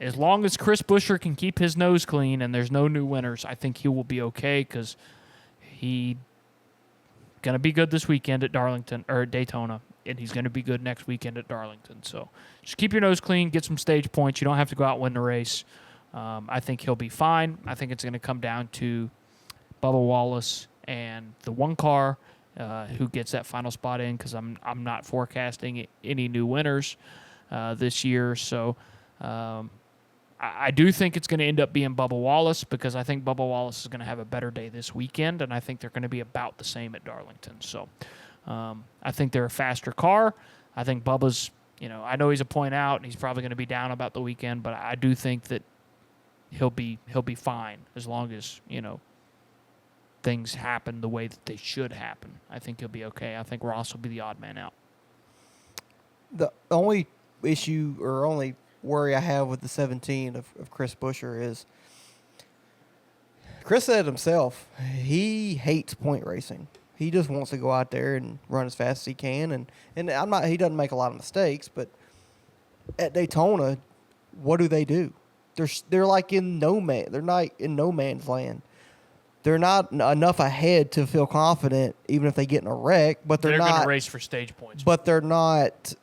as long as Chris Buescher can keep his nose clean and there's no new winners, I think he will be okay because he going to be good this weekend at Daytona, and he's going to be good next weekend at Darlington. So just keep your nose clean, get some stage points. You don't have to go out and win the race. I think he'll be fine. I think it's going to come down to Bubba Wallace and the one car who gets that final spot in because I'm not forecasting any new winners this year. So I do think it's going to end up being Bubba Wallace because I think Bubba Wallace is going to have a better day this weekend, and I think they're going to be about the same at Darlington. So I think they're a faster car. I think Bubba's, I know he's a point out, and he's probably going to be down about the weekend, but I do think that he'll be fine as long as, things happen the way that they should happen. I think he'll be okay. I think Ross will be the odd man out. The only issue or only worry I have with the 17 of Chris Buescher is Chris said it himself. He hates point racing. He just wants to go out there and run as fast as he can. And he doesn't make a lot of mistakes, but at Daytona, what do? They're like in they're not in no man's land. They're not enough ahead to feel confident, even if they get in a wreck. But they're not going to race for stage points. But they're not.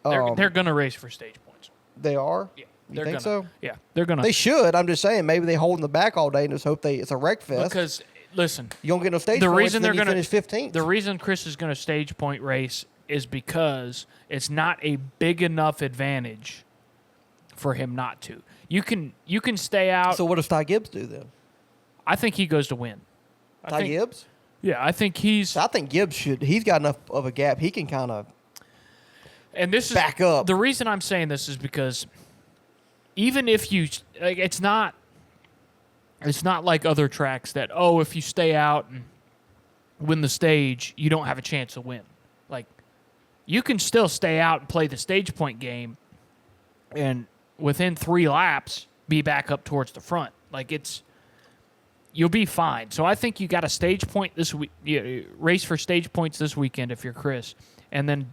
They're going to race for stage points. They are. Yeah, you think so? Yeah, they're going to. They should. I'm just saying. Maybe they hold in the back all day and just hope it's a wreck fest. Because listen, you don't get no stage the points. Reason they're going to finish 15th. The reason Chris is going to stage point race is because it's not a big enough advantage for him not to. You can stay out. So what does Ty Gibbs do then? I think he goes to win. Gibbs? Yeah, I think he's. I think Gibbs should. He's got enough of a gap. He can kind of. And this back up. The reason I'm saying this is because even if you it's not like other tracks that if you stay out and win the stage, you don't have a chance to win. Like you can still stay out and play the stage point game, and within 3 laps be back up towards the front. Like you'll be fine. So I think you got a stage point this week. Race for stage points this weekend if you're Chris, and then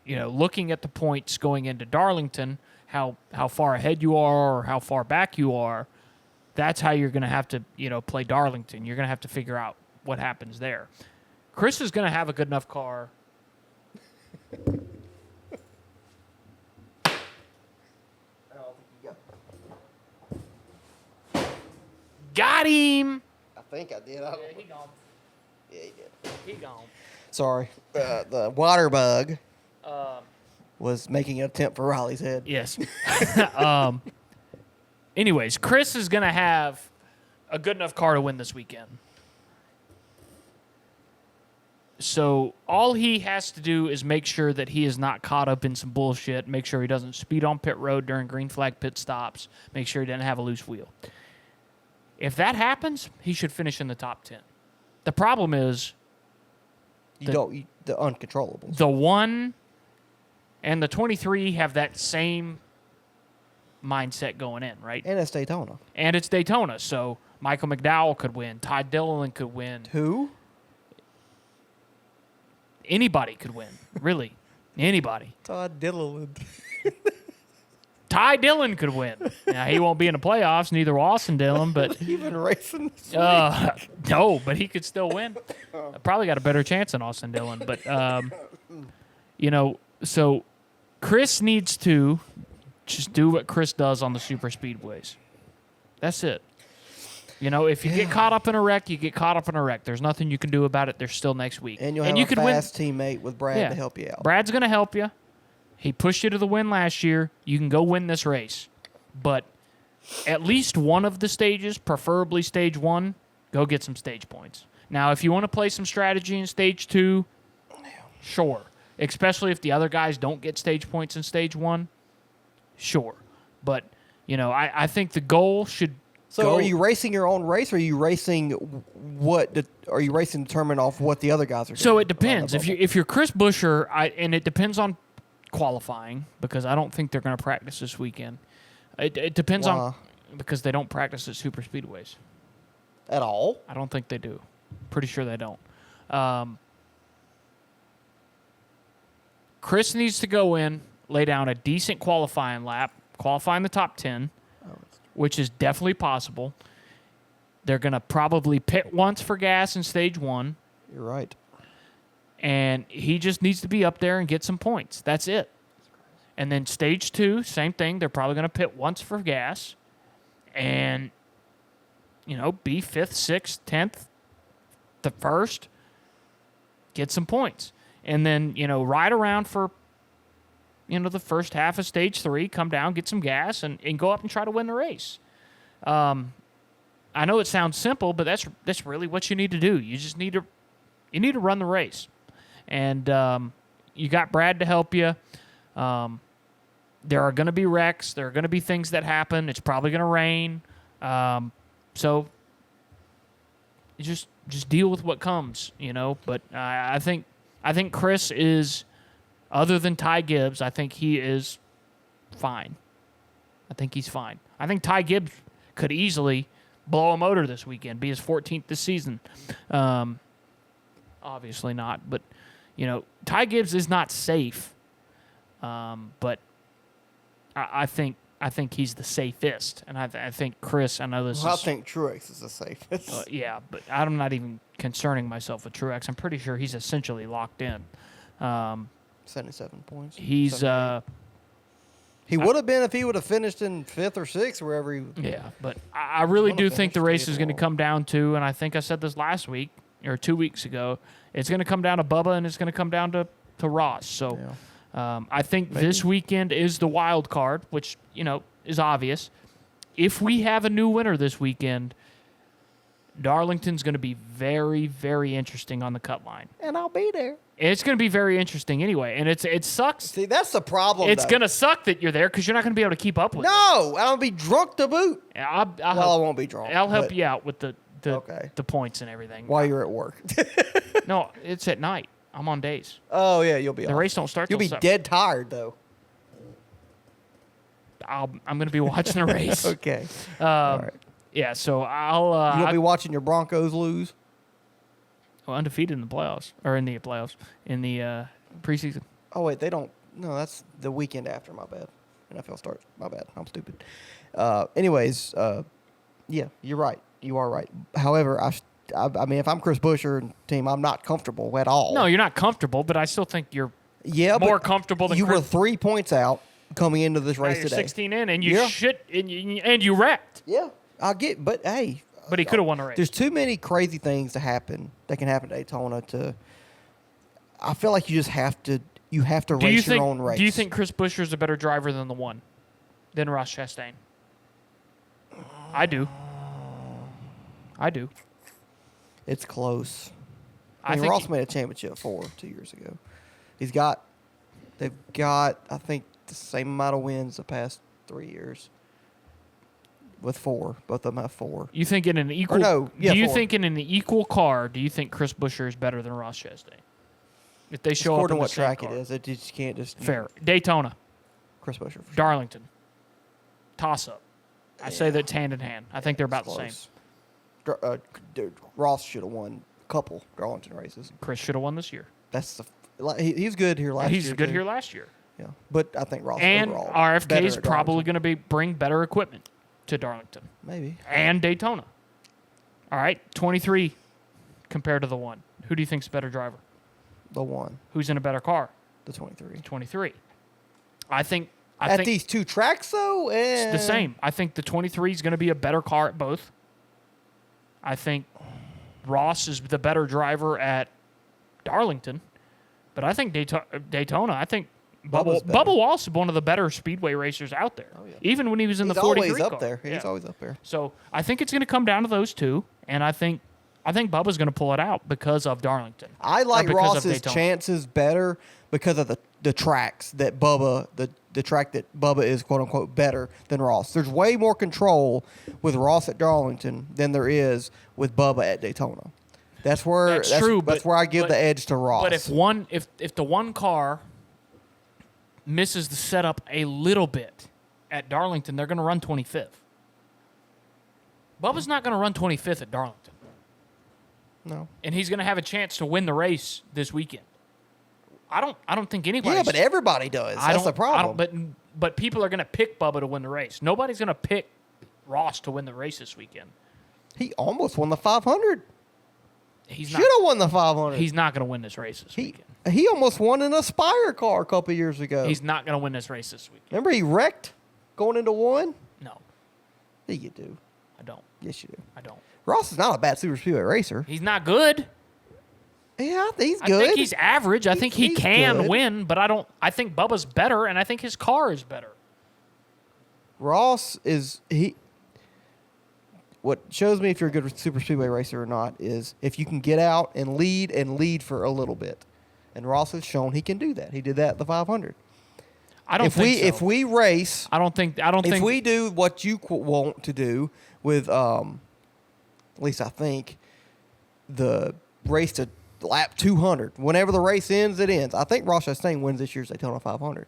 looking at the points going into Darlington, how far ahead you are or how far back you are. That's how you're going to have to play Darlington. You're going to have to figure out what happens there. Chris is going to have a good enough car. Got him. I think I did. Yeah, he gone. Yeah, he did. He gone. Sorry. The water bug was making an attempt for Riley's head. Yes. Anyways, Chris is going to have a good enough car to win this weekend. So all he has to do is make sure that he is not caught up in some bullshit, make sure he doesn't speed on pit road during green flag pit stops, make sure he doesn't have a loose wheel. If that happens, he should finish in the top 10. The problem is the uncontrollables. The 1 and the 23 have that same mindset going in, right? And it's Daytona. And it's Daytona, so Michael McDowell could win. Ty Dillon could win. Who? Anybody could win, really. Anybody. Todd Dillon. Ty Dillon could win. Now, he won't be in the playoffs, neither will Austin Dillon, but... He's been racing this week. No, but he could still win. Probably got a better chance than Austin Dillon, but, so Chris needs to just do what Chris does on the super speedways. That's it. If you get caught up in a wreck, you get caught up in a wreck. There's nothing you can do about it. There's still next week. And you'll have a fast teammate with Brad to help you out. Brad's going to help you. He pushed you to the win last year. You can go win this race. But at least one of the stages, preferably stage 1, go get some stage points. Now, if you want to play some strategy in stage 2, sure. Especially if the other guys don't get stage points in stage 1, sure. But, I think the goal should So are you racing your own race, or are you racing determined off what the other guys are doing? So it depends. If you're Chris Buescher, and it depends on qualifying, because I don't think they're going to practice this weekend. It depends on because they don't practice at super speedways at all. I don't think they do. Pretty sure they don't. Chris needs to go in, lay down a decent qualifying lap, qualify in the top 10, Oh, which is definitely possible. They're going to probably pit once for gas in stage 1, you're right. and he just needs to be up there and get some points. That's it. And then stage 2, same thing. They're probably going to pit once for gas and, be 5th, 6th, 10th, the 1st, get some points. And then, ride around for, the first half of stage 3, come down, get some gas, and go up and try to win the race. I know it sounds simple, but that's really what you need to do. You just need to run the race. And you got Brad to help you. There are going to be wrecks. There are going to be things that happen. It's probably going to rain. So you just deal with what comes, But I think Chris is, other than Ty Gibbs, I think he is fine. I think he's fine. I think Ty Gibbs could easily blow a motor this weekend, be his 14th this season. Obviously not, but Ty Gibbs is not safe. But I think he's the safest, and I think Chris. I know this. I think Truex is the safest. Yeah, but I'm not even concerning myself with Truex. I'm pretty sure he's essentially locked in. 77 points. He's 78. He would have been if he would have finished in 5th or 6th, wherever he. Yeah, but I really do think the race is going to wrong. come down to, and I think I said this last week or 2 weeks ago, it's going to come down to Bubba and it's going to come down to Ross. So I think this weekend is the wild card, which, is obvious. If we have a new winner this weekend, Darlington's going to be very, very interesting on the cut line. And I'll be there. It's going to be very interesting anyway, and it sucks. See, that's the problem. It's going to suck that you're there because you're not going to be able to keep up with it. No, I'll be drunk to boot. I won't be drunk. I'll help you out with the points and everything. While you're at work. No, it's at night. I'm on days. Oh, yeah, you'll be The race don't start You'll till be 7. dead tired, though. I'm going to be watching the race. Okay. All right. Yeah, so I'll... You'll be watching your Broncos lose? undefeated in the playoffs. Or in the playoffs. In the preseason. Oh, wait, they don't... No, that's the weekend after, my bad. NFL starts. My bad. I'm stupid. Anyways, yeah, you're right. You are right. However, I mean, if I'm Chris Buescher and team, I'm not comfortable at all. No, you're not comfortable, but I still think you're more comfortable than you Chris. were 3 points out coming into this race You're today. 16 in, and and you wrecked. Yeah, I'll get. But hey, But he could have won the race. there's too many crazy things that can happen at Daytona. I feel like you just have to. You have to race your own race. Do you think Chris Buescher is a better driver than Ross Chastain? I do. It's close. I I mean, think Ross made a championship 2 years ago. They've got, I think, the same amount of wins the past 3 years. With 4, both of them have 4. You think in an equal? Do you think in an equal car? Do you think Chris Buescher is better than Ross Chastain? If they show up According in to the what same track car. it is, it just can't just Fair. Daytona, Chris Buescher. For sure. Darlington, toss up. I say that's hand in hand. I think they're about the same. Ross should have won a couple Darlington races. Chris should have won this year. He's good here last year. He's good too. here last year. Yeah, but I think Ross And overall RFK is better at probably Darlington. going to bring better equipment to Darlington Maybe. and Daytona. All right, 23 compared to the 1. Who do you think's a better driver? The 1, Who's in a better car? the 23. 23. I think These two tracks, though, it's the same. I think the 23 is going to be a better car at both. I think Ross is the better driver at Darlington, but I think Daytona. I think Bubba Wallace is one of the better speedway racers out there. Oh, yeah. Even when he was in He's the 43 always up car. there. Yeah. He's always up there. So I think it's going to come down to those two, and I think Bubba's going to pull it out because of Darlington. I like because of Ross's Daytona. chances better because of the tracks that Bubba, the track that Bubba is, quote unquote, better than Ross. There's way more control with Ross at Darlington than there is with Bubba at Daytona. That's true. That's where I give the edge to Ross. But if the one car misses the setup a little bit at Darlington, they're going to run 25th. Bubba's not going to run 25th at Darlington. No. And he's going to have a chance to win the race this weekend. I don't think anybody. Yeah, but everybody does. That's the problem. But but people are going to pick Bubba to win the race. Nobody's going to pick Ross to win the race this weekend. He almost won the 500. He's Should have won the 500. He's not going to win this race this weekend. He almost won an Aspire car a couple years ago. He's not going to win this race this weekend. Remember he wrecked going into one? No. Yeah, you do. I don't. Yes, you do. I don't. Ross is not a bad super speedway racer. He's not good. Yeah, he's good. I think he's average. I think he can good. win, but I don't. I think Bubba's better, and I think his car is better. Ross is what shows me if you're a good super speedway racer or not is if you can get out and lead for a little bit. And Ross has shown he can do that. He did that at the 500. I don't think so. If we race, I don't think if we do what you want to do with at least I think the race to lap 200. Whenever the race ends, it ends. I think Ross Chastain wins this year's Daytona 500.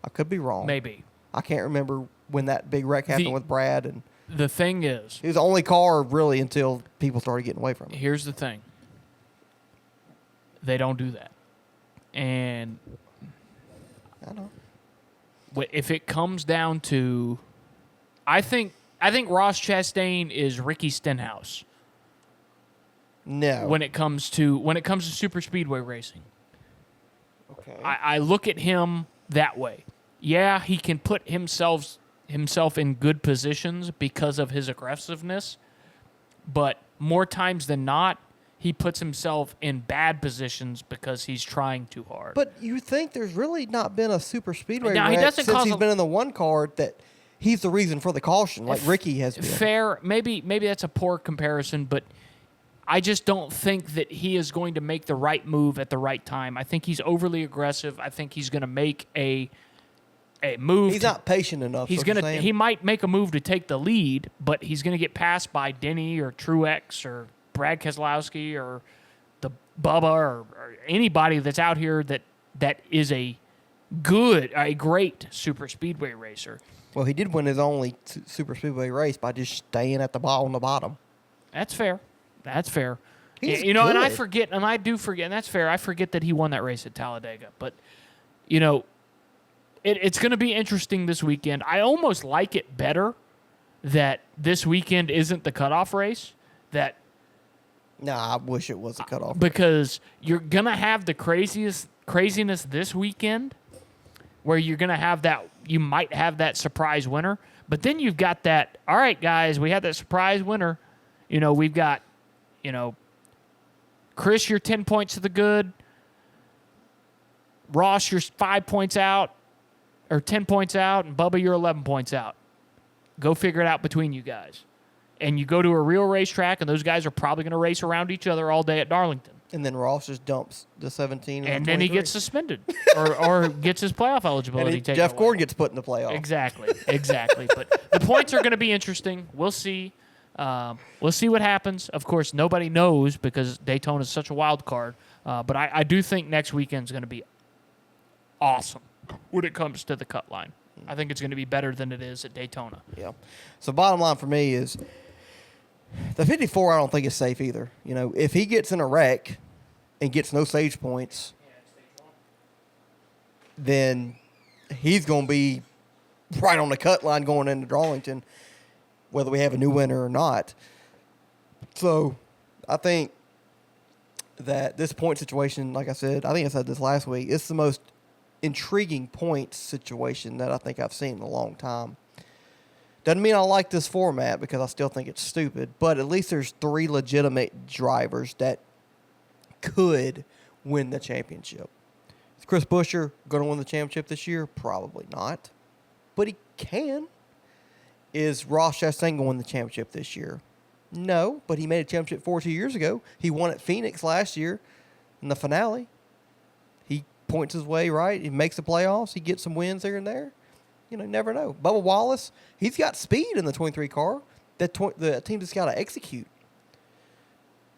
I could be wrong. Maybe. I can't remember when that big wreck happened with Brad. And the thing is, he was the only car really until people started getting away from him. Here's the thing. They don't do that. And I know. If it comes down to, I think Ross Chastain is Ricky Stenhouse. No. When it comes to super speedway racing. Okay. I look at him that way. Yeah, he can put himself in good positions because of his aggressiveness, but more times than not, he puts himself in bad positions because he's trying too hard. But you think there's really not been a super speedway Now, wreck since he's been in the one car that he's the reason for the caution, like Ricky has been. Fair, maybe that's a poor comparison, but I just don't think that he is going to make the right move at the right time. I think he's overly aggressive. I think he's going to make a move. He's not patient enough. He might make a move to take the lead, but he's going to get passed by Denny or Truex or Brad Keselowski or the Bubba or anybody that's out here that is a great super speedway racer. Well, he did win his only super speedway race by just staying at the bottom. That's fair. He's good. And I do forget, and that's fair. I forget that he won that race at Talladega. But, it's going to be interesting this weekend. I almost like it better that this weekend isn't the cutoff race. I wish it was a cutoff. Because you're going to have the craziness this weekend where you're going to have you might have that surprise winner. But then you've got that, all right, guys, we have that surprise winner. We've got, Chris, you're 10 points to the good. Ross, you're 5 points out, or 10 points out, and Bubba, you're 11 points out. Go figure it out between you guys. And you go to a real racetrack, and those guys are probably going to race around each other all day at Darlington. And then Ross just dumps the 17 and then he gets suspended or gets his playoff eligibility taken Jeff away. Gordon gets put in the playoff. Exactly. But the points are going to be interesting. We'll see. We'll see what happens. Of course, nobody knows because Daytona is such a wild card. But I do think next weekend is going to be awesome when it comes to the cut line. I think it's going to be better than it is at Daytona. Yeah. So bottom line for me is the 54 I don't think is safe either. If he gets in a wreck and gets no stage points, then he's going to be right on the cut line going into Darlington, whether we have a new winner or not. So I think that this point situation, like I said this last week, it's the most intriguing point situation that I think I've seen in a long time. Doesn't mean I like this format because I still think it's stupid, but at least there's 3 legitimate drivers that could win the championship. Is Chris Buescher going to win the championship this year? Probably not, but he can. Is Ross Chastain going to win the championship this year? No, but he made a championship 2 years ago. He won at Phoenix last year in the finale. He points his way right. He makes the playoffs. He gets some wins there and there. Never know. Bubba Wallace, he's got speed in the 23 car. The team just got to execute.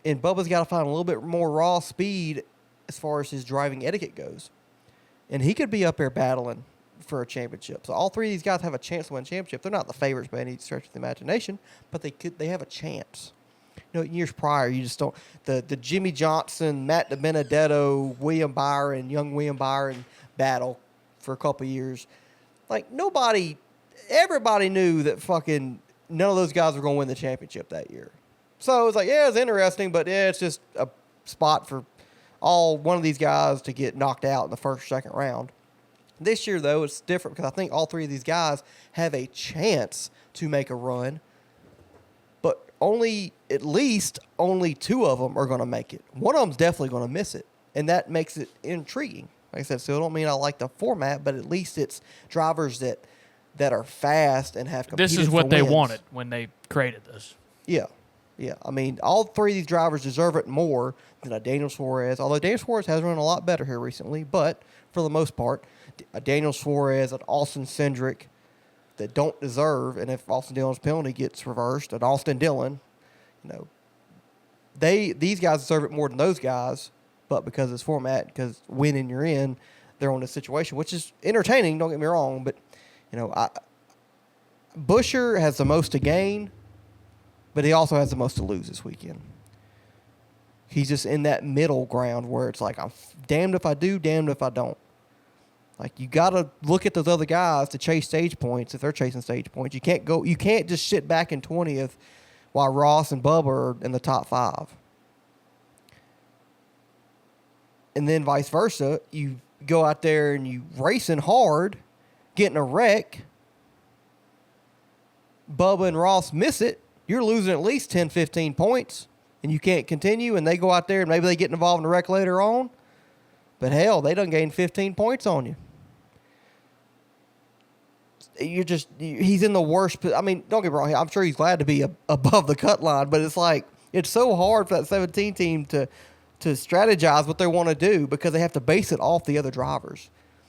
And Bubba's got to find a little bit more raw speed as far as his driving etiquette goes. And he could be up there battling for a championship. So all 3 of these guys have a chance to win a championship. They're not the favorites by any stretch of the imagination, but they have a chance. Years prior, you just don't. The Jimmy Johnson, Matt DiBenedetto, young William Byron battle for a couple of years. Like, everybody knew that fucking none of those guys were going to win the championship that year. So it was like, yeah, it's interesting, but yeah, it's just a spot for one of these guys to get knocked out in the first or second round. This year, though, it's different because I think all three of these guys have a chance to make a run, but at least only two of them are going to make it. One of them's definitely going to miss it, and that makes it intriguing. Like I said, still don't mean I like the format, but at least it's drivers that are fast and have competed. This is what for they wins. wanted when they created this. Yeah. Yeah. I mean, all three of these drivers deserve it more than a Daniel Suarez, although Daniel Suarez has run a lot better here recently, but for the most part, a Daniel Suarez, an Austin Cindric that don't deserve, and if Austin Dillon's penalty gets reversed, an Austin Dillon, these guys deserve it more than those guys, but because of this format, because winning you're in, they're on this situation, which is entertaining, don't get me wrong, but, Buescher has the most to gain, but he also has the most to lose this weekend. He's just in that middle ground where it's like, I'm damned if I do, damned if I don't. Like, you got to look at those other guys to chase stage points if they're chasing stage points. You can't just sit back in 20th while Ross and Bubba are in the top 5. And then vice versa, you go out there and you racing hard, getting a wreck. Bubba and Ross miss it. You're losing at least 10, 15 points, and you can't continue, and they go out there and maybe they get involved in a wreck later on. But hell, they done gained 15 points on you. He's in the worst. I mean, don't get me wrong. I'm sure he's glad to be above the cut line, but it's like, it's so hard for that 17 team to strategize what they want to do because they have to base it off the other drivers.